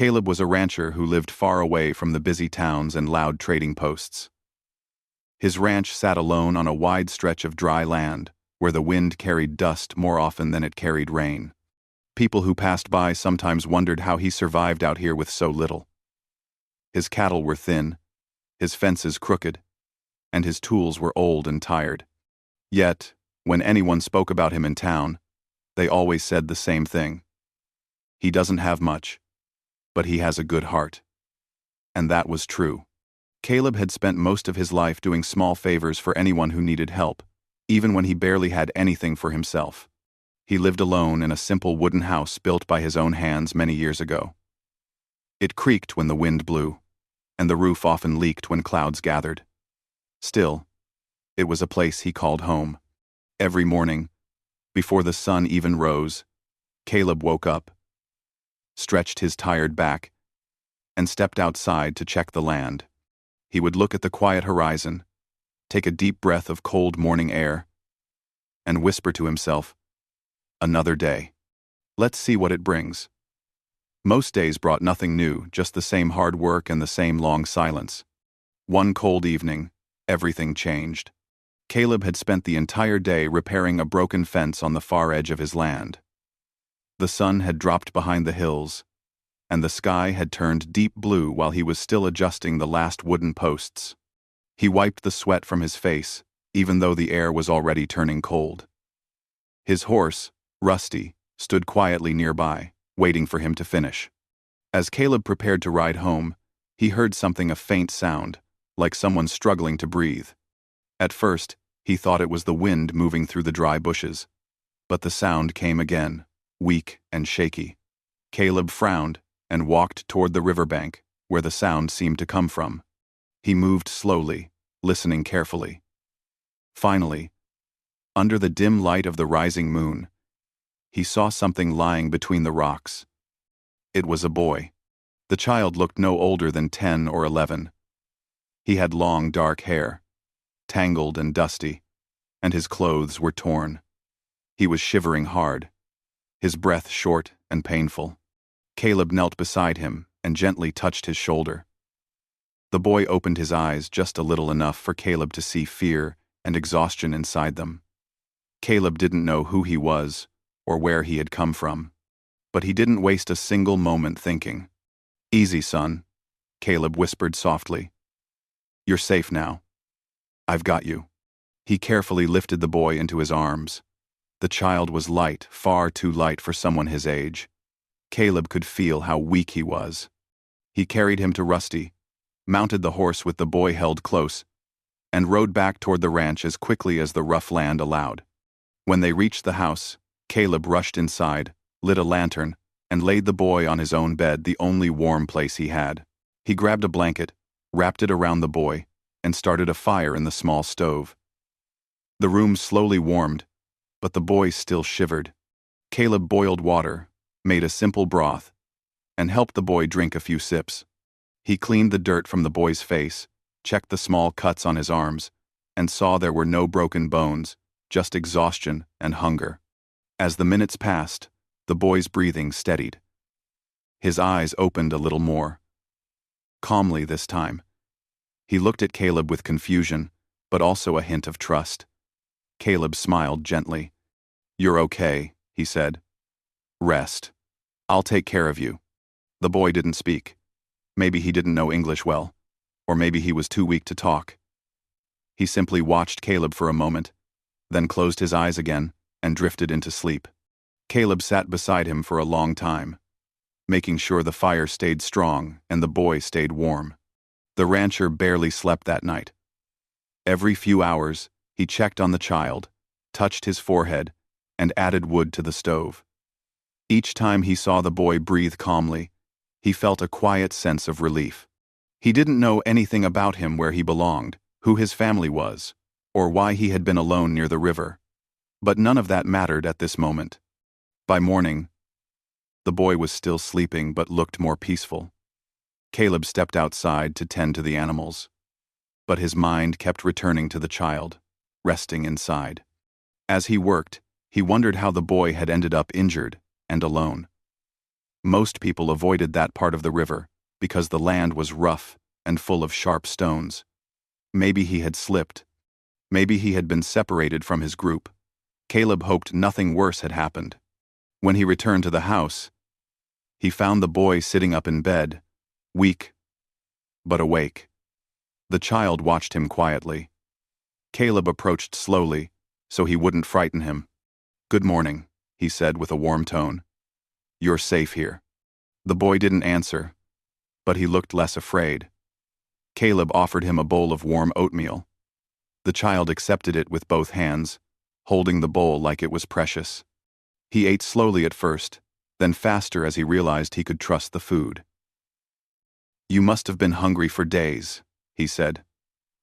Caleb was a rancher who lived far away from the busy towns and loud trading posts. His ranch sat alone on a wide stretch of dry land, where the wind carried dust more often than it carried rain. People who passed by sometimes wondered how he survived out here with so little. His cattle were thin, his fences crooked, and his tools were old and tired. Yet, when anyone spoke about him in town, they always said the same thing. He doesn't have much, but he has a good heart. And that was true. Caleb had spent most of his life doing small favors for anyone who needed help, even when he barely had anything for himself. He lived alone in a simple wooden house built by his own hands many years ago. It creaked when the wind blew, and the roof often leaked when clouds gathered. Still, it was a place he called home. Every morning, before the sun even rose, Caleb woke up, stretched his tired back, and stepped outside to check the land. He would look at the quiet horizon, take a deep breath of cold morning air, and whisper to himself, "Another day. Let's see what it brings." Most days brought nothing new, just the same hard work and the same long silence. One cold evening, everything changed. Caleb had spent the entire day repairing a broken fence on the far edge of his land. The sun had dropped behind the hills, and the sky had turned deep blue while he was still adjusting the last wooden posts. He wiped the sweat from his face, even though the air was already turning cold. His horse, Rusty, stood quietly nearby, waiting for him to finish. As Caleb prepared to ride home, he heard a faint sound, like someone struggling to breathe. At first, he thought it was the wind moving through the dry bushes. But the sound came again, weak and shaky. Caleb frowned and walked toward the riverbank, where the sound seemed to come from. He moved slowly, listening carefully. Finally, under the dim light of the rising moon, he saw something lying between the rocks. It was a boy. The child looked no older than 10 or 11. He had long, dark hair, tangled and dusty, and his clothes were torn. He was shivering hard, his breath short and painful. Caleb knelt beside him and gently touched his shoulder. The boy opened his eyes just a little, enough for Caleb to see fear and exhaustion inside them. Caleb didn't know who he was or where he had come from, but he didn't waste a single moment thinking. "Easy, son," Caleb whispered softly. "You're safe now. I've got you." He carefully lifted the boy into his arms. The child was light, far too light for someone his age. Caleb could feel how weak he was. He carried him to Rusty, mounted the horse with the boy held close, and rode back toward the ranch as quickly as the rough land allowed. When they reached the house, Caleb rushed inside, lit a lantern, and laid the boy on his own bed, the only warm place he had. He grabbed a blanket, wrapped it around the boy, and started a fire in the small stove. The room slowly warmed, but the boy still shivered. Caleb boiled water, made a simple broth, and helped the boy drink a few sips. He cleaned the dirt from the boy's face, checked the small cuts on his arms, and saw there were no broken bones, just exhaustion and hunger. As the minutes passed, the boy's breathing steadied. His eyes opened a little more. Calmly this time. He looked at Caleb with confusion, but also a hint of trust. Caleb smiled gently. "You're okay," he said. "Rest. I'll take care of you." The boy didn't speak. Maybe he didn't know English well, or maybe he was too weak to talk. He simply watched Caleb for a moment, then closed his eyes again and drifted into sleep. Caleb sat beside him for a long time, making sure the fire stayed strong and the boy stayed warm. The rancher barely slept that night. Every few hours, he checked on the child, touched his forehead, and added wood to the stove. Each time he saw the boy breathe calmly, he felt a quiet sense of relief. He didn't know anything about him, where he belonged, who his family was, or why he had been alone near the river. But none of that mattered at this moment. By morning, the boy was still sleeping but looked more peaceful. Caleb stepped outside to tend to the animals, but his mind kept returning to the child, resting inside. As he worked, he wondered how the boy had ended up injured and alone. Most people avoided that part of the river because the land was rough and full of sharp stones. Maybe he had slipped. Maybe he had been separated from his group. Caleb hoped nothing worse had happened. When he returned to the house, he found the boy sitting up in bed, weak but awake. The child watched him quietly. Caleb approached slowly, so he wouldn't frighten him. "Good morning," he said with a warm tone. "You're safe here." The boy didn't answer, but he looked less afraid. Caleb offered him a bowl of warm oatmeal. The child accepted it with both hands, holding the bowl like it was precious. He ate slowly at first, then faster as he realized he could trust the food. "You must have been hungry for days," he said.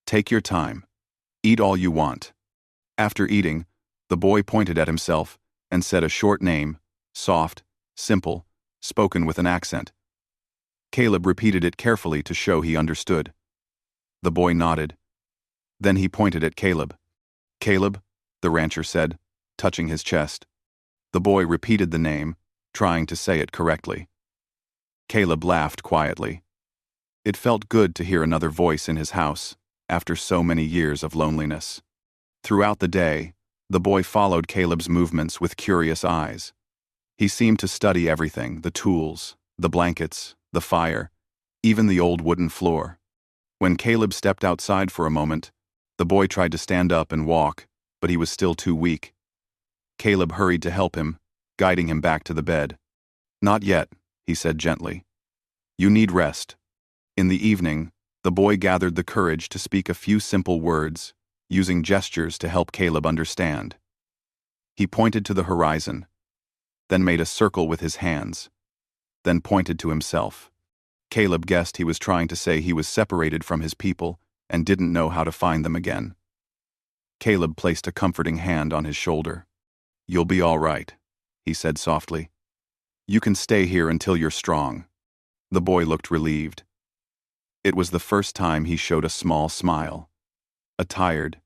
"Take your time. Eat all you want." After eating, the boy pointed at himself and said a short name, soft, simple, spoken with an accent. Caleb repeated it carefully to show he understood. The boy nodded. Then he pointed at Caleb. "Caleb," the rancher said, touching his chest. The boy repeated the name, trying to say it correctly. Caleb laughed quietly. It felt good to hear another voice in his house, after so many years of loneliness. Throughout the day, the boy followed Caleb's movements with curious eyes. He seemed to study everything: the tools, the blankets, the fire, even the old wooden floor. When Caleb stepped outside for a moment, the boy tried to stand up and walk, but he was still too weak. Caleb hurried to help him, guiding him back to the bed. "Not yet," he said gently. "You need rest." In the evening, the boy gathered the courage to speak a few simple words, using gestures to help Caleb understand. He pointed to the horizon, then made a circle with his hands, then pointed to himself. Caleb guessed he was trying to say he was separated from his people and didn't know how to find them again. Caleb placed a comforting hand on his shoulder. "You'll be all right," he said softly. "You can stay here until you're strong." The boy looked relieved. It was the first time he showed a small smile. A tired,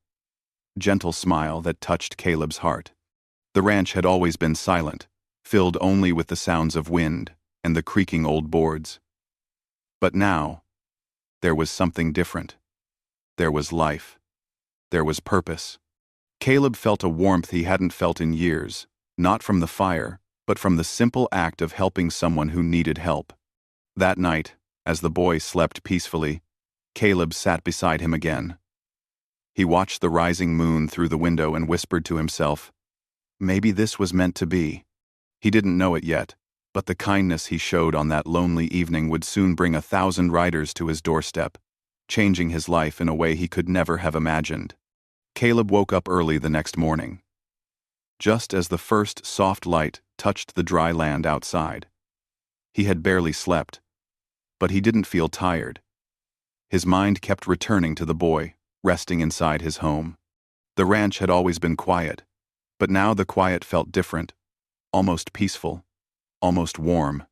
gentle smile that touched Caleb's heart. The ranch had always been silent, filled only with the sounds of wind and the creaking old boards. But now, there was something different. There was life. There was purpose. Caleb felt a warmth he hadn't felt in years, not from the fire, but from the simple act of helping someone who needed help. That night, as the boy slept peacefully, Caleb sat beside him again. He watched the rising moon through the window and whispered to himself, maybe this was meant to be. He didn't know it yet, but the kindness he showed on that lonely evening would soon bring 1,000 riders to his doorstep, changing his life in a way he could never have imagined. Caleb woke up early the next morning, just as the first soft light touched the dry land outside. He had barely slept, but he didn't feel tired. His mind kept returning to the boy, resting inside his home. The ranch had always been quiet, but now the quiet felt different, almost peaceful, almost warm.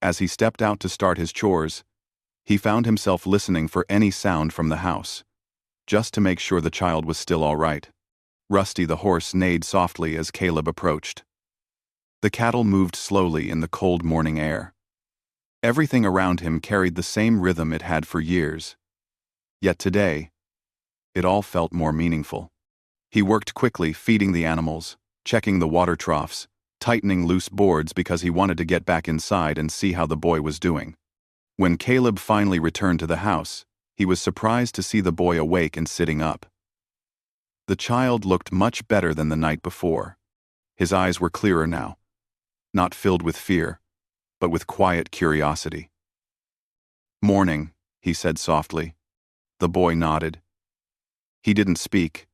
As he stepped out to start his chores, he found himself listening for any sound from the house, just to make sure the child was still all right. Rusty the horse neighed softly as Caleb approached. The cattle moved slowly in the cold morning air. Everything around him carried the same rhythm it had for years. Yet today, it all felt more meaningful. He worked quickly, feeding the animals, checking the water troughs, tightening loose boards because he wanted to get back inside and see how the boy was doing. When Caleb finally returned to the house, he was surprised to see the boy awake and sitting up. The child looked much better than the night before. His eyes were clearer now, not filled with fear, but with quiet curiosity. "Morning," he said softly. The boy nodded. He didn't speak,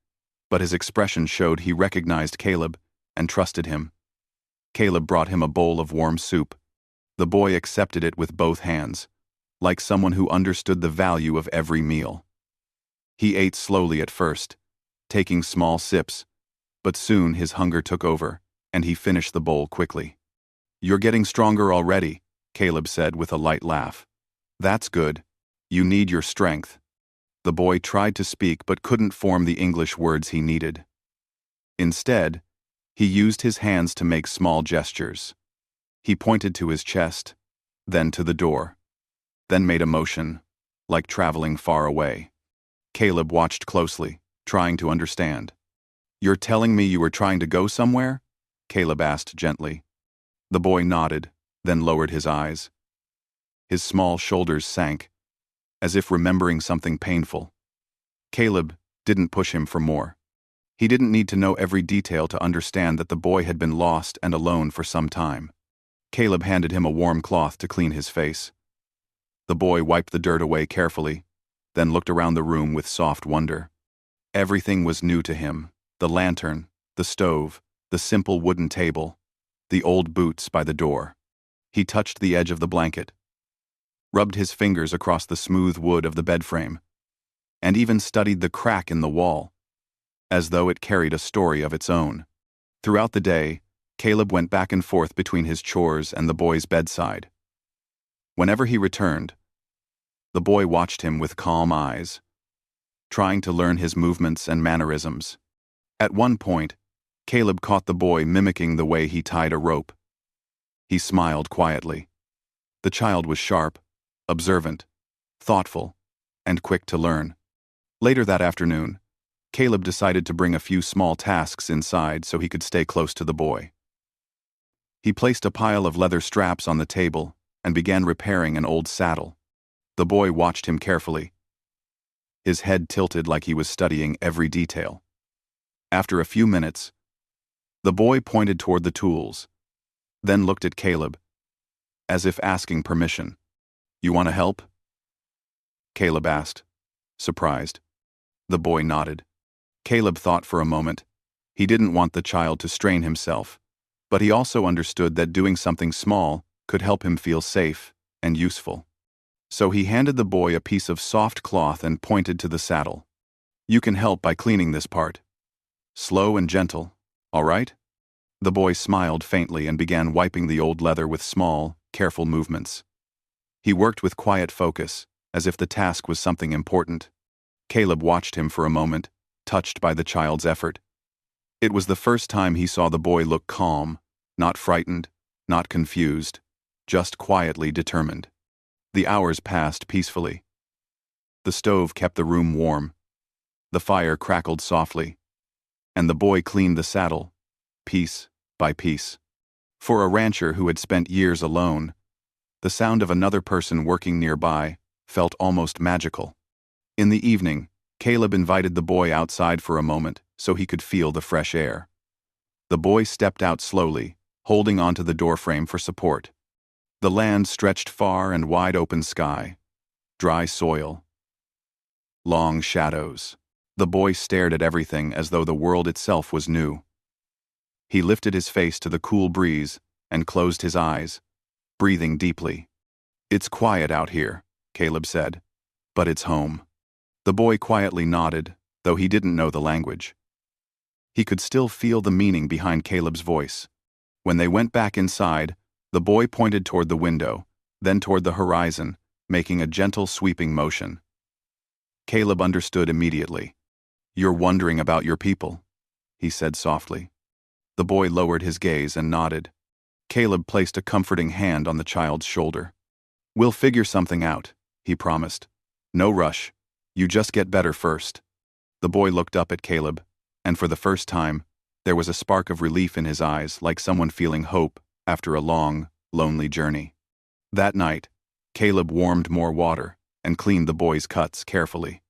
but his expression showed he recognized Caleb and trusted him. Caleb brought him a bowl of warm soup. The boy accepted it with both hands, like someone who understood the value of every meal. He ate slowly at first, taking small sips, but soon his hunger took over, and he finished the bowl quickly. "You're getting stronger already," Caleb said with a light laugh. "That's good. You need your strength." The boy tried to speak but couldn't form the English words he needed. Instead, he used his hands to make small gestures. He pointed to his chest, then to the door, then made a motion, like traveling far away. Caleb watched closely, trying to understand. "You're telling me you were trying to go somewhere?" Caleb asked gently. The boy nodded, then lowered his eyes. His small shoulders sank, as if remembering something painful. Caleb didn't push him for more. He didn't need to know every detail to understand that the boy had been lost and alone for some time. Caleb handed him a warm cloth to clean his face. The boy wiped the dirt away carefully, then looked around the room with soft wonder. Everything was new to him: the lantern, the stove, the simple wooden table, the old boots by the door. He touched the edge of the blanket, rubbed his fingers across the smooth wood of the bed frame, and even studied the crack in the wall, as though it carried a story of its own. Throughout the day, Caleb went back and forth between his chores and the boy's bedside. Whenever he returned, the boy watched him with calm eyes, trying to learn his movements and mannerisms. At one point, Caleb caught the boy mimicking the way he tied a rope. He smiled quietly. The child was sharp, observant, thoughtful, and quick to learn. Later that afternoon, Caleb decided to bring a few small tasks inside so he could stay close to the boy. He placed a pile of leather straps on the table and began repairing an old saddle. The boy watched him carefully, his head tilted like he was studying every detail. After a few minutes, the boy pointed toward the tools, then looked at Caleb, as if asking permission. "You want to help?" Caleb asked, surprised. The boy nodded. Caleb thought for a moment. He didn't want the child to strain himself, but he also understood that doing something small could help him feel safe and useful. So he handed the boy a piece of soft cloth and pointed to the saddle. "You can help by cleaning this part. Slow and gentle, all right?" The boy smiled faintly and began wiping the old leather with small, careful movements. He worked with quiet focus, as if the task was something important. Caleb watched him for a moment, touched by the child's effort. It was the first time he saw the boy look calm, not frightened, not confused, just quietly determined. The hours passed peacefully. The stove kept the room warm. The fire crackled softly, and the boy cleaned the saddle, piece by piece. For a rancher who had spent years alone, the sound of another person working nearby felt almost magical. In the evening, Caleb invited the boy outside for a moment so he could feel the fresh air. The boy stepped out slowly, holding onto the doorframe for support. The land stretched far and wide open sky, dry soil, long shadows. The boy stared at everything as though the world itself was new. He lifted his face to the cool breeze and closed his eyes, breathing deeply. "It's quiet out here," Caleb said, "but it's home." The boy quietly nodded, though he didn't know the language. He could still feel the meaning behind Caleb's voice. When they went back inside, the boy pointed toward the window, then toward the horizon, making a gentle sweeping motion. Caleb understood immediately. "You're wondering about your people," he said softly. The boy lowered his gaze and nodded. Caleb placed a comforting hand on the child's shoulder. "We'll figure something out," he promised. "No rush. You just get better first." The boy looked up at Caleb, and for the first time, there was a spark of relief in his eyes, like someone feeling hope after a long, lonely journey. That night, Caleb warmed more water and cleaned the boy's cuts carefully.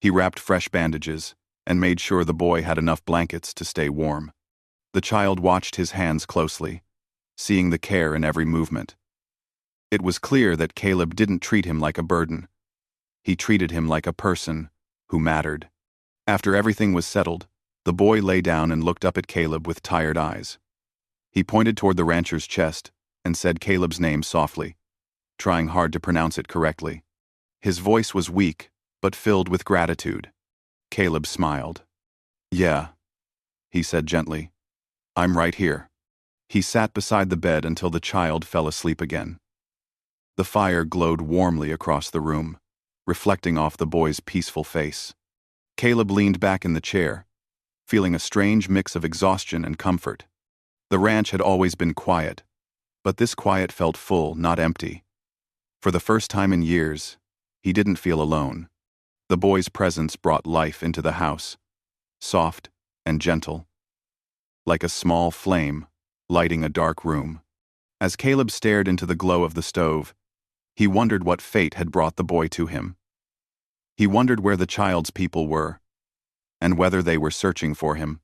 He wrapped fresh bandages and made sure the boy had enough blankets to stay warm. The child watched his hands closely, seeing the care in every movement. It was clear that Caleb didn't treat him like a burden. He treated him like a person who mattered. After everything was settled, the boy lay down and looked up at Caleb with tired eyes. He pointed toward the rancher's chest and said Caleb's name softly, trying hard to pronounce it correctly. His voice was weak, but filled with gratitude. Caleb smiled. "Yeah," he said gently. "I'm right here." He sat beside the bed until the child fell asleep again. The fire glowed warmly across the room, reflecting off the boy's peaceful face. Caleb leaned back in the chair, feeling a strange mix of exhaustion and comfort. The ranch had always been quiet, But this quiet felt full, not empty. For the first time in years, he didn't feel alone. The boy's presence brought life into the house, soft and gentle, like a small flame lighting a dark room. As Caleb stared into the glow of the stove, he wondered what fate had brought the boy to him. He wondered where the child's people were, and whether they were searching for him.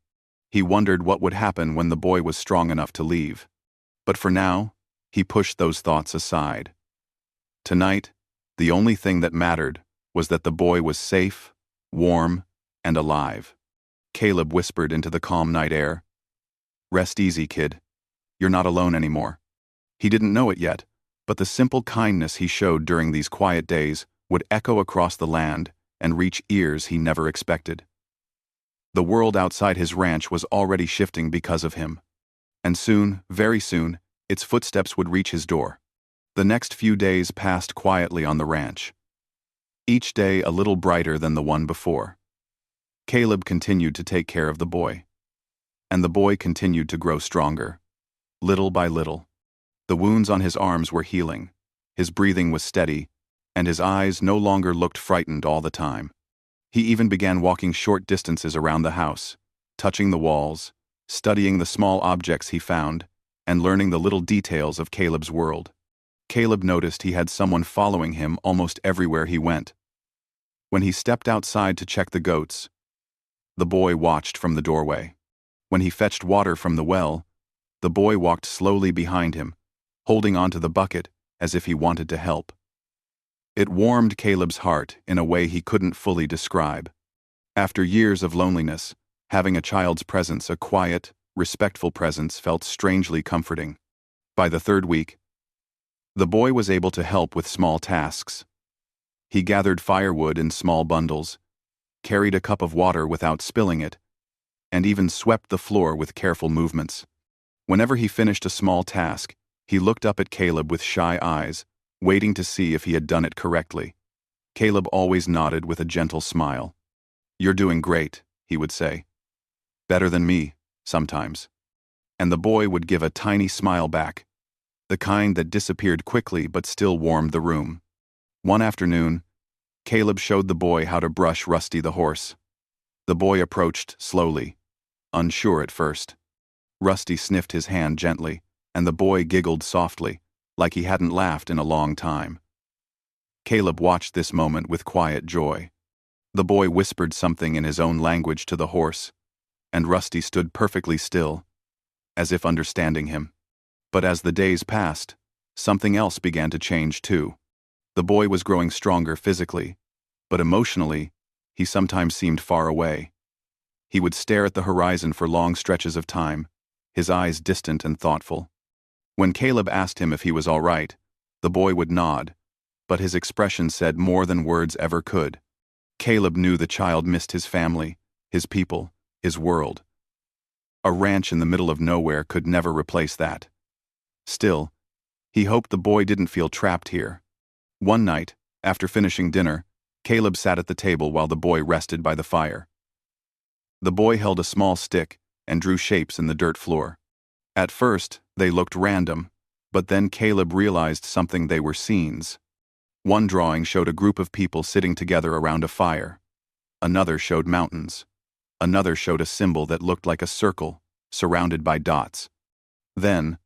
He wondered what would happen when the boy was strong enough to leave. But for now, he pushed those thoughts aside. Tonight, the only thing that mattered was that the boy was safe, warm, and alive. Caleb whispered into the calm night air, "Rest easy, kid. You're not alone anymore." He didn't know it yet, but the simple kindness he showed during these quiet days would echo across the land and reach ears he never expected. The world outside his ranch was already shifting because of him. And soon, very soon, its footsteps would reach his door. The next few days passed quietly on the ranch, each day a little brighter than the one before. Caleb continued to take care of the boy. And the boy continued to grow stronger. Little by little. The wounds on his arms were healing, his breathing was steady, and his eyes no longer looked frightened all the time. He even began walking short distances around the house, touching the walls, studying the small objects he found, and learning the little details of Caleb's world. Caleb noticed he had someone following him almost everywhere he went. When he stepped outside to check the goats, the boy watched from the doorway. When he fetched water from the well, the boy walked slowly behind him, holding onto the bucket as if he wanted to help. It warmed Caleb's heart in a way he couldn't fully describe. After years of loneliness, having a child's presence, a quiet, respectful presence, felt strangely comforting. By the third week, the boy was able to help with small tasks. He gathered firewood in small bundles, carried a cup of water without spilling it, and even swept the floor with careful movements. Whenever he finished a small task, he looked up at Caleb with shy eyes, waiting to see if he had done it correctly. Caleb always nodded with a gentle smile. "You're doing great," he would say. "Better than me, sometimes." And the boy would give a tiny smile back, the kind that disappeared quickly but still warmed the room. One afternoon, Caleb showed the boy how to brush Rusty the horse. The boy approached slowly, unsure at first. Rusty sniffed his hand gently, and the boy giggled softly, like he hadn't laughed in a long time. Caleb watched this moment with quiet joy. The boy whispered something in his own language to the horse, and Rusty stood perfectly still, as if understanding him. But as the days passed, something else began to change too. The boy was growing stronger physically, but emotionally, he sometimes seemed far away. He would stare at the horizon for long stretches of time, his eyes distant and thoughtful. When Caleb asked him if he was all right, the boy would nod, but his expression said more than words ever could. Caleb knew the child missed his family, his people, his world. A ranch in the middle of nowhere could never replace that. Still, he hoped the boy didn't feel trapped here. One night, after finishing dinner, Caleb sat at the table while the boy rested by the fire. The boy held a small stick and drew shapes in the dirt floor. At first, they looked random, but then Caleb realized something: they were scenes. One drawing showed a group of people sitting together around a fire. Another showed mountains. Another showed a symbol that looked like a circle, surrounded by dots. Then,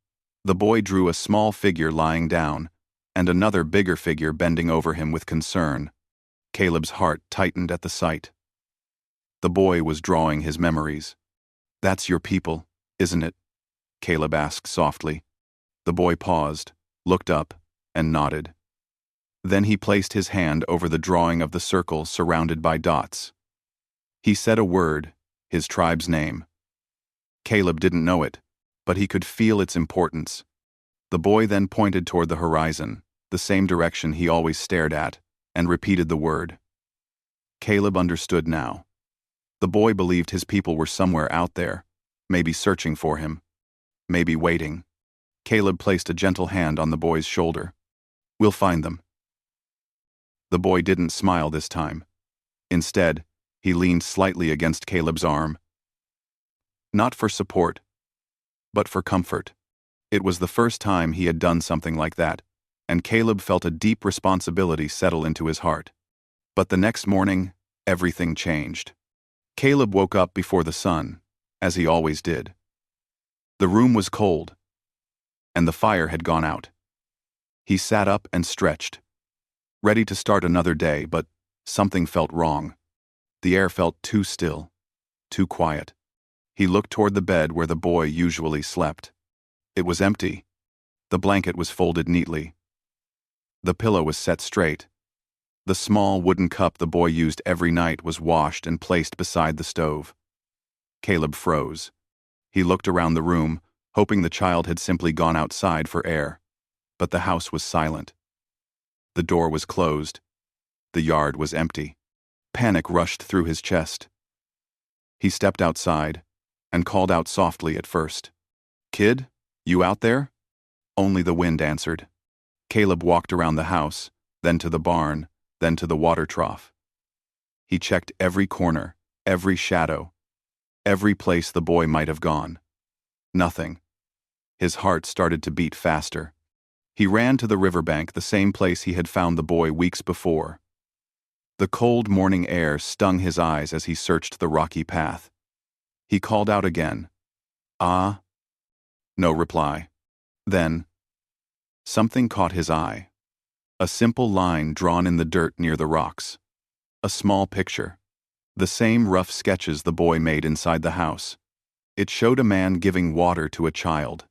the boy drew a small figure lying down, and another bigger figure bending over him with concern. Caleb's heart tightened at the sight. The boy was drawing his memories. "That's your people, isn't it?" Caleb asked softly. The boy paused, looked up, and nodded. Then he placed his hand over the drawing of the circle surrounded by dots. He said a word, his tribe's name. Caleb didn't know it, but he could feel its importance. The boy then pointed toward the horizon, the same direction he always stared at, and repeated the word. Caleb understood now. The boy believed his people were somewhere out there, maybe searching for him, maybe waiting. Caleb placed a gentle hand on the boy's shoulder. "We'll find them." The boy didn't smile this time. Instead, he leaned slightly against Caleb's arm. Not for support, but for comfort. It was the first time he had done something like that, and Caleb felt a deep responsibility settle into his heart. But the next morning, everything changed. Caleb woke up before the sun, as he always did. The room was cold, and the fire had gone out. He sat up and stretched, ready to start another day, but something felt wrong. The air felt too still, too quiet. He looked toward the bed where the boy usually slept. It was empty. The blanket was folded neatly. The pillow was set straight. The small wooden cup the boy used every night was washed and placed beside the stove. Caleb froze. He looked around the room, hoping the child had simply gone outside for air. But the house was silent. The door was closed. The yard was empty. Panic rushed through his chest. He stepped outside and called out softly at first. "Kid, you out there?" Only the wind answered. Caleb walked around the house, then to the barn, then to the water trough. He checked every corner, every shadow, every place the boy might have gone. Nothing. His heart started to beat faster. He ran to the riverbank, the same place he had found the boy weeks before. The cold morning air stung his eyes as he searched the rocky path. He called out again. "Ah?" No reply. Then, something caught his eye. A simple line drawn in the dirt near the rocks. A small picture. The same rough sketches the boy made inside the house. It showed a man giving water to a child.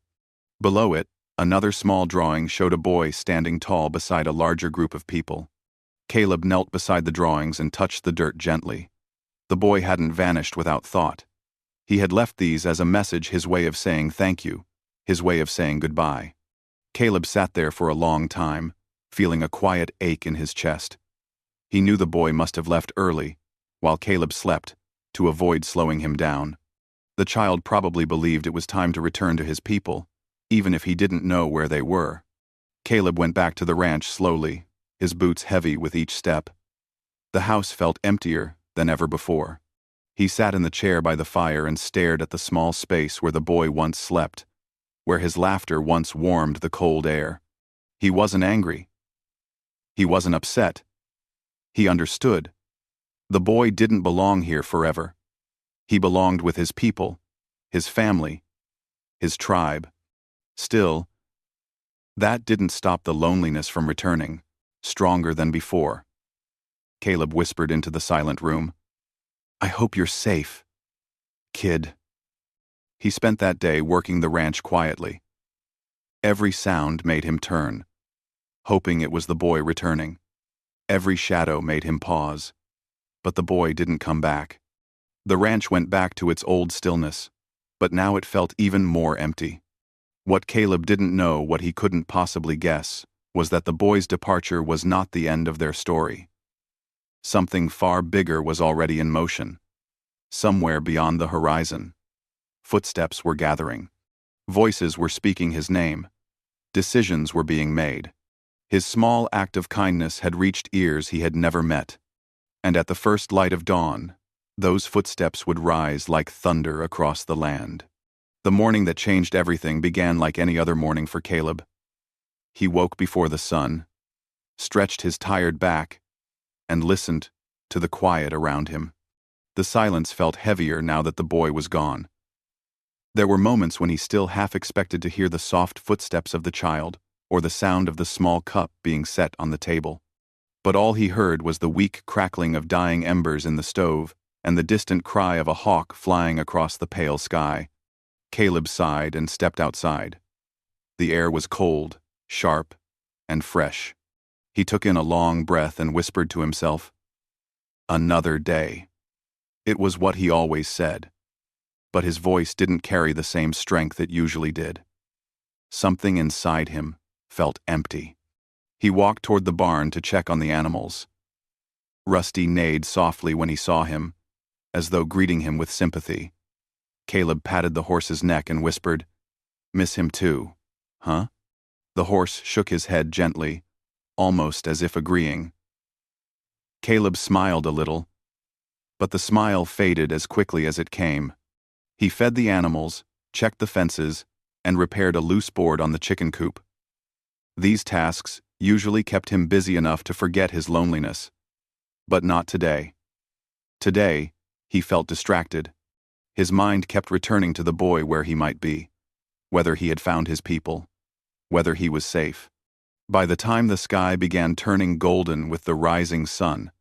Below it, another small drawing showed a boy standing tall beside a larger group of people. Caleb knelt beside the drawings and touched the dirt gently. The boy hadn't vanished without thought. He had left these as a message, his way of saying thank you, his way of saying goodbye. Caleb sat there for a long time, feeling a quiet ache in his chest. He knew the boy must have left early, while Caleb slept, to avoid slowing him down. The child probably believed it was time to return to his people, even if he didn't know where they were. Caleb went back to the ranch slowly, his boots heavy with each step. The house felt emptier than ever before. He sat in the chair by the fire and stared at the small space where the boy once slept, where his laughter once warmed the cold air. He wasn't angry. He wasn't upset. He understood. The boy didn't belong here forever. He belonged with his people, his family, his tribe. Still, that didn't stop the loneliness from returning, stronger than before. Caleb whispered into the silent room, "I hope you're safe, kid." He spent that day working the ranch quietly. Every sound made him turn, hoping it was the boy returning. Every shadow made him pause. But the boy didn't come back. The ranch went back to its old stillness, but now it felt even more empty. What Caleb didn't know, what he couldn't possibly guess, was that the boy's departure was not the end of their story. Something far bigger was already in motion, somewhere beyond the horizon. Footsteps were gathering. Voices were speaking his name. Decisions were being made. His small act of kindness had reached ears he had never met. And at the first light of dawn, those footsteps would rise like thunder across the land. The morning that changed everything began like any other morning for Caleb. He woke before the sun, stretched his tired back, and listened to the quiet around him. The silence felt heavier now that the boy was gone. There were moments when he still half expected to hear the soft footsteps of the child, or the sound of the small cup being set on the table. But all he heard was the weak crackling of dying embers in the stove and the distant cry of a hawk flying across the pale sky. Caleb sighed and stepped outside. The air was cold, sharp, and fresh. He took in a long breath and whispered to himself, "Another day." It was what he always said, but his voice didn't carry the same strength it usually did. Something inside him felt empty. He walked toward the barn to check on the animals. Rusty neighed softly when he saw him, as though greeting him with sympathy. Caleb patted the horse's neck and whispered, "Miss him too, huh?" The horse shook his head gently, almost as if agreeing. Caleb smiled a little, but the smile faded as quickly as it came. He fed the animals, checked the fences, and repaired a loose board on the chicken coop. These tasks usually kept him busy enough to forget his loneliness. But not today. Today, he felt distracted. His mind kept returning to the boy where he might be, whether he had found his people, whether he was safe. By the time the sky began turning golden with the rising sun,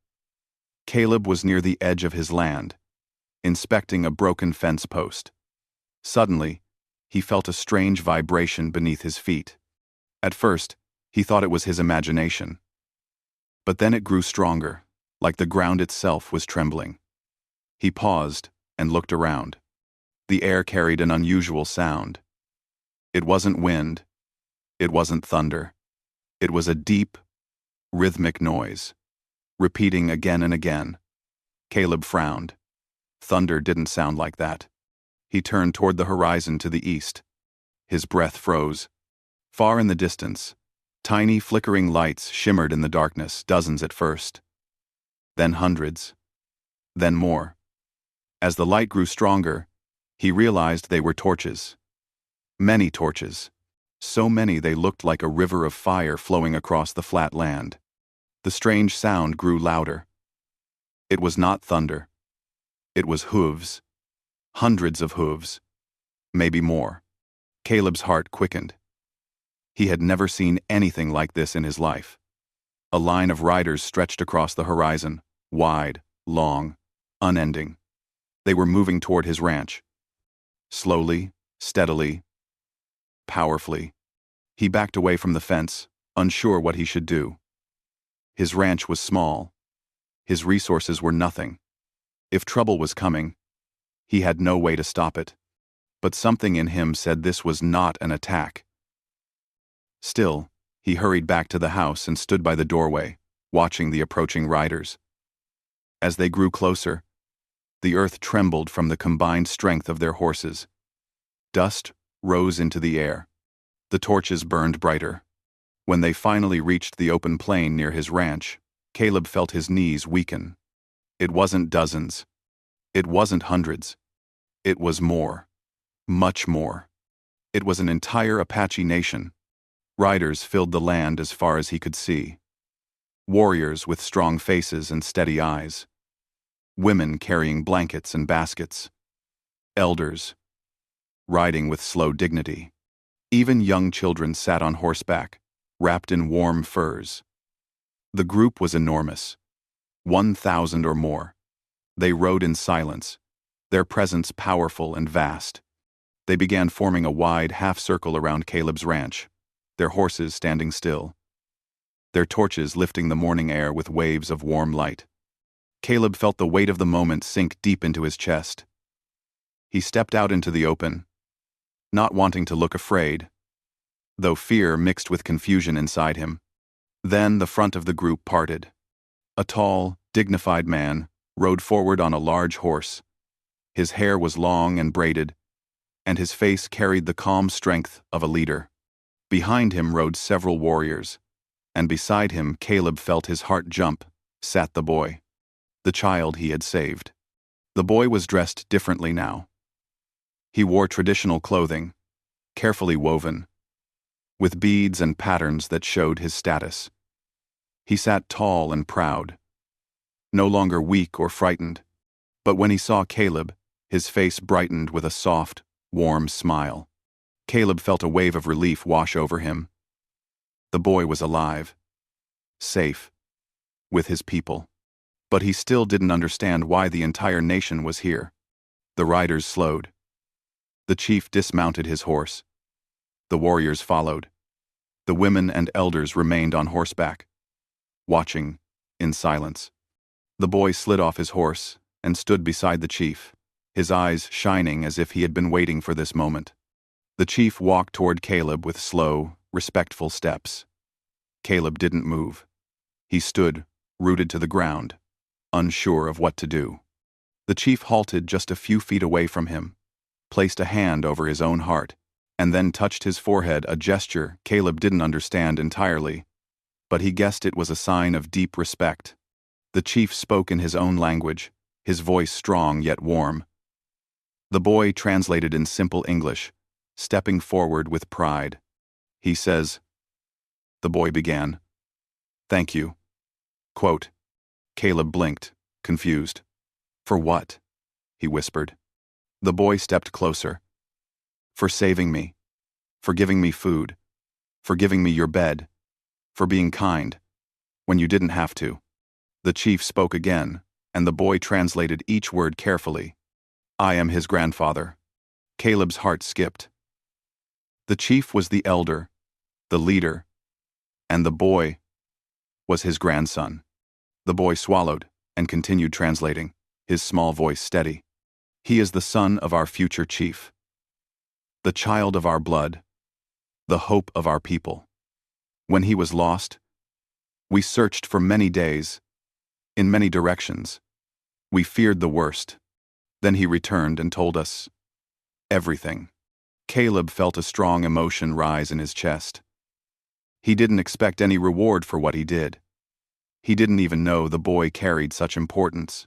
Caleb was near the edge of his land, inspecting a broken fence post. Suddenly, he felt a strange vibration beneath his feet. At first, he thought it was his imagination. But then it grew stronger, like the ground itself was trembling. He paused and looked around. The air carried an unusual sound. It wasn't wind. It wasn't thunder. It was a deep, rhythmic noise, repeating again and again. Caleb frowned. Thunder didn't sound like that. He turned toward the horizon to the east. His breath froze. Far in the distance, tiny flickering lights shimmered in the darkness, dozens at first. Then hundreds. Then more. As the light grew stronger, he realized they were torches. Many torches. So many they looked like a river of fire flowing across the flat land. The strange sound grew louder. It was not thunder. It was hooves. Hundreds of hooves. Maybe more. Caleb's heart quickened. He had never seen anything like this in his life. A line of riders stretched across the horizon, wide, long, unending. They were moving toward his ranch. Slowly, steadily, powerfully. He backed away from the fence, unsure what he should do. His ranch was small. His resources were nothing. If trouble was coming, he had no way to stop it. But something in him said this was not an attack. Still, he hurried back to the house and stood by the doorway, watching the approaching riders. As they grew closer, the earth trembled from the combined strength of their horses. Dust rose into the air. The torches burned brighter. When they finally reached the open plain near his ranch, Caleb felt his knees weaken. It wasn't dozens. It wasn't hundreds. It was more. Much more. It was an entire Apache nation. Riders filled the land as far as he could see. Warriors with strong faces and steady eyes. Women carrying blankets and baskets. Elders, riding with slow dignity. Even young children sat on horseback, wrapped in warm furs. The group was enormous. 1,000 or more. They rode in silence, their presence powerful and vast. They began forming a wide half-circle around Caleb's ranch, their horses standing still, their torches lifting the morning air with waves of warm light. Caleb felt the weight of the moment sink deep into his chest. He stepped out into the open, not wanting to look afraid, though fear mixed with confusion inside him. Then the front of the group parted. A tall, dignified man rode forward on a large horse. His hair was long and braided, and his face carried the calm strength of a leader. Behind him rode several warriors, and beside him Caleb felt his heart jump, sat the boy, the child he had saved. The boy was dressed differently now. He wore traditional clothing, carefully woven, with beads and patterns that showed his status. He sat tall and proud, no longer weak or frightened, but when he saw Caleb, his face brightened with a soft, warm smile. Caleb felt a wave of relief wash over him. The boy was alive, safe, with his people. But he still didn't understand why the entire nation was here. The riders slowed. The chief dismounted his horse. The warriors followed. The women and elders remained on horseback, watching in silence. The boy slid off his horse and stood beside the chief, his eyes shining as if he had been waiting for this moment. The chief walked toward Caleb with slow, respectful steps. Caleb didn't move. He stood, rooted to the ground, unsure of what to do. The chief halted just a few feet away from him, placed a hand over his own heart, and then touched his forehead, a gesture Caleb didn't understand entirely, but he guessed it was a sign of deep respect. The chief spoke in his own language, his voice strong yet warm. The boy translated in simple English, stepping forward with pride. He says, the boy began. Thank you. Quote. Caleb blinked, confused. For what? He whispered. The boy stepped closer. For saving me. For giving me food. For giving me your bed. For being kind. When you didn't have to. The chief spoke again, and the boy translated each word carefully. I am his grandfather. Caleb's heart skipped. The chief was the elder, the leader, and the boy was his grandson. The boy swallowed and continued translating, his small voice steady. He is the son of our future chief, the child of our blood, the hope of our people. When he was lost, we searched for many days, in many directions. We feared the worst. Then he returned and told us everything. Caleb felt a strong emotion rise in his chest. He didn't expect any reward for what he did. He didn't even know the boy carried such importance.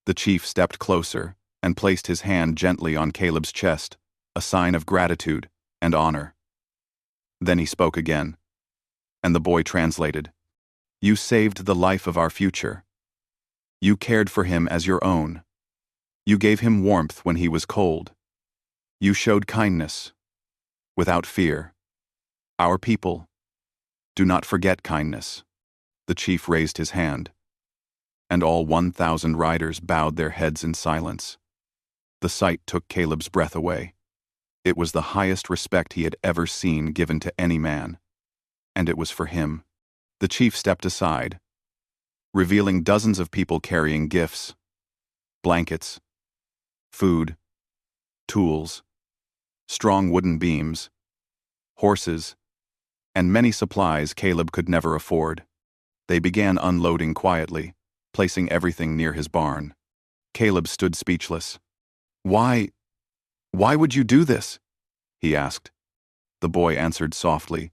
The chief stepped closer and placed his hand gently on Caleb's chest, a sign of gratitude and honor. Then he spoke again, and the boy translated. You saved the life of our future. You cared for him as your own. You gave him warmth when he was cold. You showed kindness, without fear. Our people do not forget kindness. The chief raised his hand, and all 1,000 riders bowed their heads in silence. The sight took Caleb's breath away. It was the highest respect he had ever seen given to any man, and it was for him. The chief stepped aside, revealing dozens of people carrying gifts, blankets, food, tools, strong wooden beams, horses, and many supplies Caleb could never afford. They began unloading quietly, placing everything near his barn. Caleb stood speechless. Why would you do this? He asked. The boy answered softly.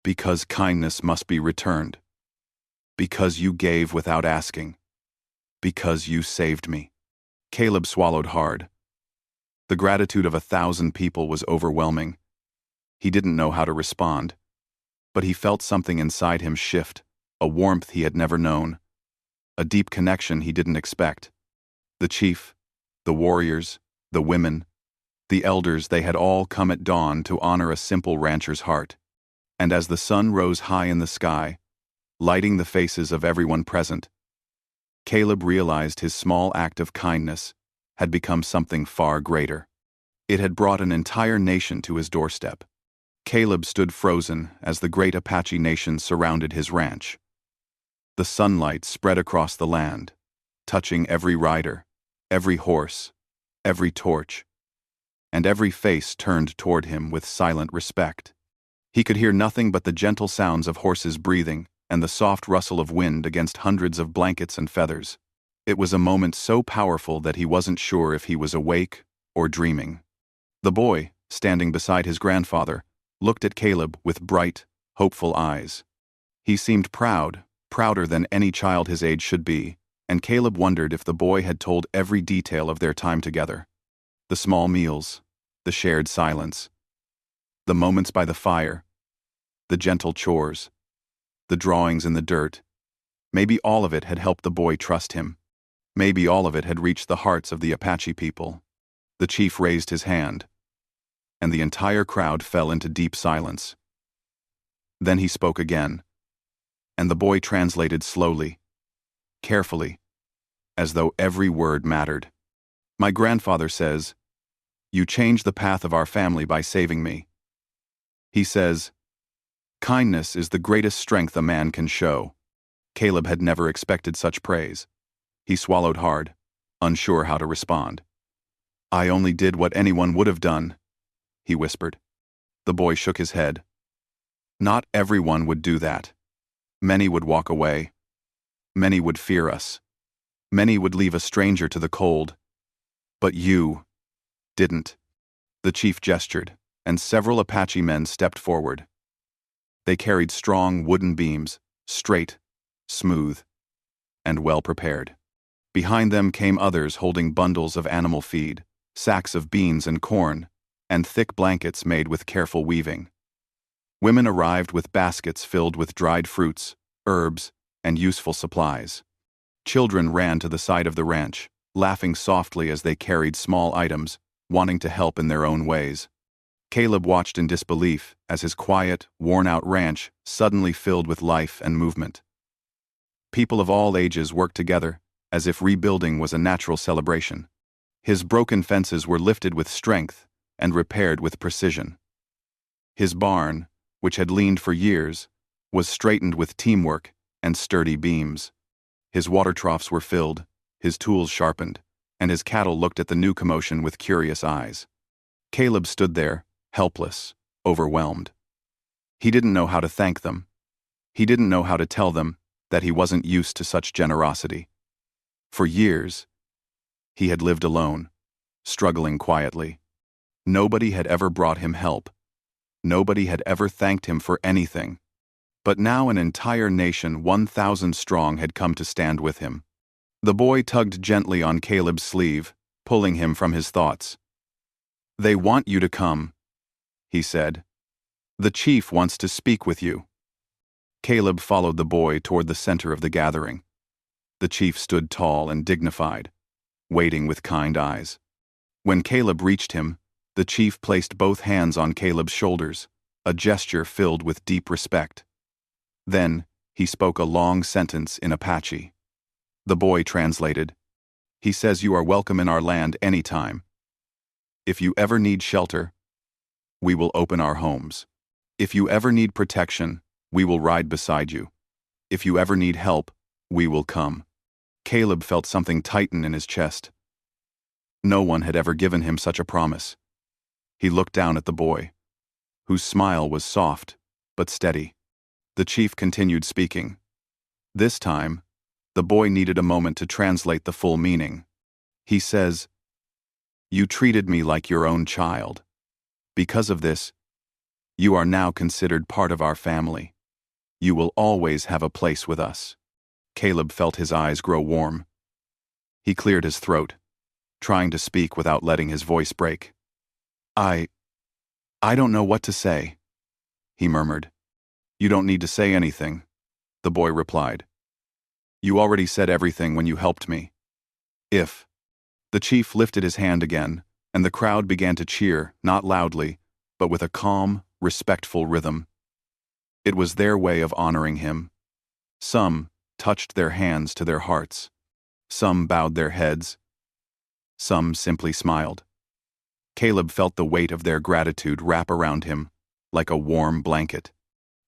Because kindness must be returned. Because you gave without asking. Because you saved me. Caleb swallowed hard. The gratitude of 1,000 people was overwhelming. He didn't know how to respond, but he felt something inside him shift, a warmth he had never known, a deep connection he didn't expect. The chief, the warriors, the women, the elders, they had all come at dawn to honor a simple rancher's heart. And as the sun rose high in the sky, lighting the faces of everyone present, Caleb realized his small act of kindness had become something far greater. It had brought an entire nation to his doorstep. Caleb stood frozen as the great Apache nation surrounded his ranch. The sunlight spread across the land, touching every rider, every horse, every torch, and every face turned toward him with silent respect. He could hear nothing but the gentle sounds of horses breathing and the soft rustle of wind against hundreds of blankets and feathers. It was a moment so powerful that he wasn't sure if he was awake or dreaming. The boy, standing beside his grandfather, looked at Caleb with bright, hopeful eyes. He seemed proud, prouder than any child his age should be, and Caleb wondered if the boy had told every detail of their time together. The small meals, the shared silence, the moments by the fire, the gentle chores, the drawings in the dirt. Maybe all of it had helped the boy trust him. Maybe all of it had reached the hearts of the Apache people. The chief raised his hand, and the entire crowd fell into deep silence. Then he spoke again, and the boy translated slowly, carefully, as though every word mattered. My grandfather says, you changed the path of our family by saving me. He says, kindness is the greatest strength a man can show. Caleb had never expected such praise. He swallowed hard, unsure how to respond. I only did what anyone would have done, he whispered. The boy shook his head. Not everyone would do that. Many would walk away. Many would fear us. Many would leave a stranger to the cold. But you didn't. The chief gestured, and several Apache men stepped forward. They carried strong wooden beams, straight, smooth, and well prepared. Behind them came others holding bundles of animal feed, sacks of beans and corn, and thick blankets made with careful weaving. Women arrived with baskets filled with dried fruits, herbs, and useful supplies. Children ran to the side of the ranch, laughing softly as they carried small items, wanting to help in their own ways. Caleb watched in disbelief as his quiet, worn-out ranch suddenly filled with life and movement. People of all ages worked together, as if rebuilding was a natural celebration. His broken fences were lifted with strength and repaired with precision. His barn, which had leaned for years, was straightened with teamwork and sturdy beams. His water troughs were filled, his tools sharpened, and his cattle looked at the new commotion with curious eyes. Caleb stood there, helpless, overwhelmed. He didn't know how to thank them. He didn't know how to tell them that he wasn't used to such generosity. For years, he had lived alone, struggling quietly. Nobody had ever brought him help. Nobody had ever thanked him for anything. But now an entire nation, 1,000 strong, had come to stand with him. The boy tugged gently on Caleb's sleeve, pulling him from his thoughts. "They want you to come," he said. "The chief wants to speak with you." Caleb followed the boy toward the center of the gathering. The chief stood tall and dignified, waiting with kind eyes. When Caleb reached him, the chief placed both hands on Caleb's shoulders, a gesture filled with deep respect. Then, he spoke a long sentence in Apache. The boy translated. "He says you are welcome in our land anytime. If you ever need shelter, we will open our homes. If you ever need protection, we will ride beside you. If you ever need help, we will come." Caleb felt something tighten in his chest. No one had ever given him such a promise. He looked down at the boy, whose smile was soft but steady. The chief continued speaking. This time, the boy needed a moment to translate the full meaning. He says, "You treated me like your own child. Because of this, you are now considered part of our family. You will always have a place with us." Caleb felt his eyes grow warm. He cleared his throat, trying to speak without letting his voice break. I don't know what to say," he murmured. "You don't need to say anything," the boy replied. "You already said everything when you helped me. If..." The chief lifted his hand again, and the crowd began to cheer, not loudly, but with a calm, respectful rhythm. It was their way of honoring him. Some touched their hands to their hearts. Some bowed their heads. Some simply smiled. Caleb felt the weight of their gratitude wrap around him, like a warm blanket.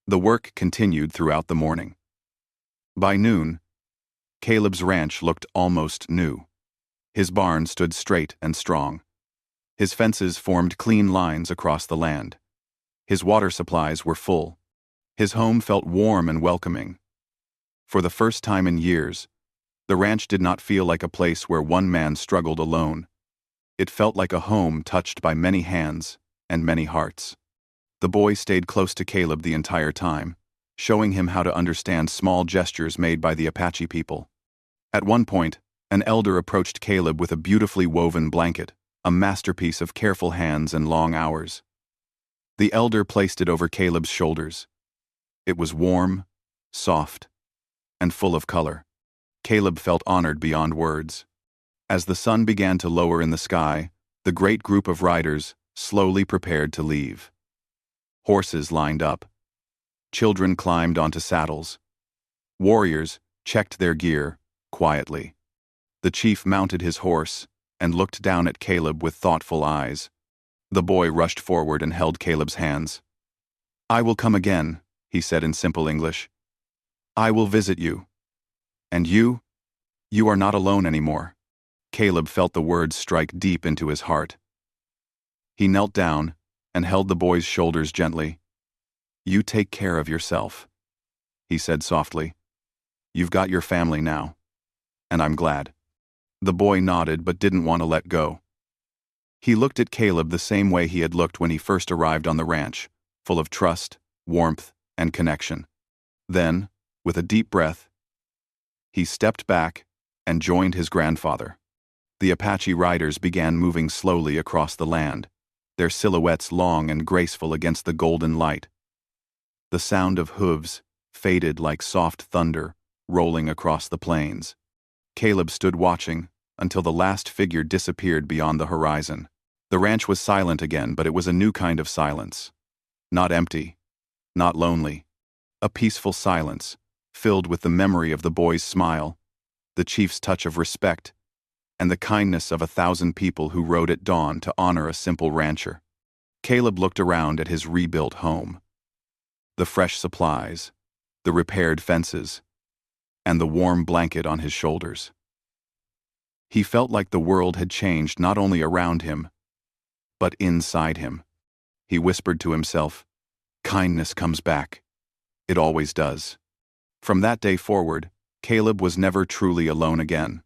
The work continued throughout the morning. By noon, Caleb's ranch looked almost new. His barn stood straight and strong. His fences formed clean lines across the land. His water supplies were full. His home felt warm and welcoming. For the first time in years, the ranch did not feel like a place where one man struggled alone. It felt like a home touched by many hands and many hearts. The boy stayed close to Caleb the entire time, showing him how to understand small gestures made by the Apache people. At one point, an elder approached Caleb with a beautifully woven blanket, a masterpiece of careful hands and long hours. The elder placed it over Caleb's shoulders. It was warm, soft, and full of color. Caleb felt honored beyond words. As the sun began to lower in the sky, the great group of riders slowly prepared to leave. Horses lined up. Children climbed onto saddles. Warriors checked their gear quietly. The chief mounted his horse and looked down at Caleb with thoughtful eyes. The boy rushed forward and held Caleb's hands. "I will come again," he said in simple English. "I will visit you. And you are not alone anymore." Caleb felt the words strike deep into his heart. He knelt down and held the boy's shoulders gently. "You take care of yourself," he said softly. "You've got your family now, and I'm glad." The boy nodded but didn't want to let go. He looked at Caleb the same way he had looked when he first arrived on the ranch, full of trust, warmth, and connection. Then, with a deep breath, he stepped back and joined his grandfather. The Apache riders began moving slowly across the land, their silhouettes long and graceful against the golden light. The sound of hooves faded like soft thunder rolling across the plains. Caleb stood watching until the last figure disappeared beyond the horizon. The ranch was silent again, but it was a new kind of silence. Not empty, not lonely. A peaceful silence, filled with the memory of the boy's smile, the chief's touch of respect, and the kindness of 1,000 people who rode at dawn to honor a simple rancher. Caleb looked around at his rebuilt home. The fresh supplies, the repaired fences, and the warm blanket on his shoulders. He felt like the world had changed not only around him, but inside him. He whispered to himself, "Kindness comes back. It always does." From that day forward, Caleb was never truly alone again.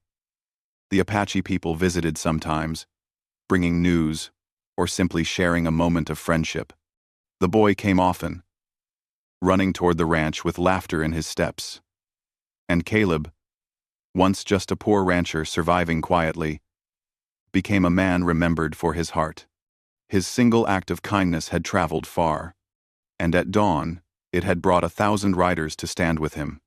The Apache people visited sometimes, bringing news or simply sharing a moment of friendship. The boy came often, running toward the ranch with laughter in his steps. And Caleb, once just a poor rancher surviving quietly, became a man remembered for his heart. His single act of kindness had traveled far, and at dawn, it had brought 1,000 riders to stand with him.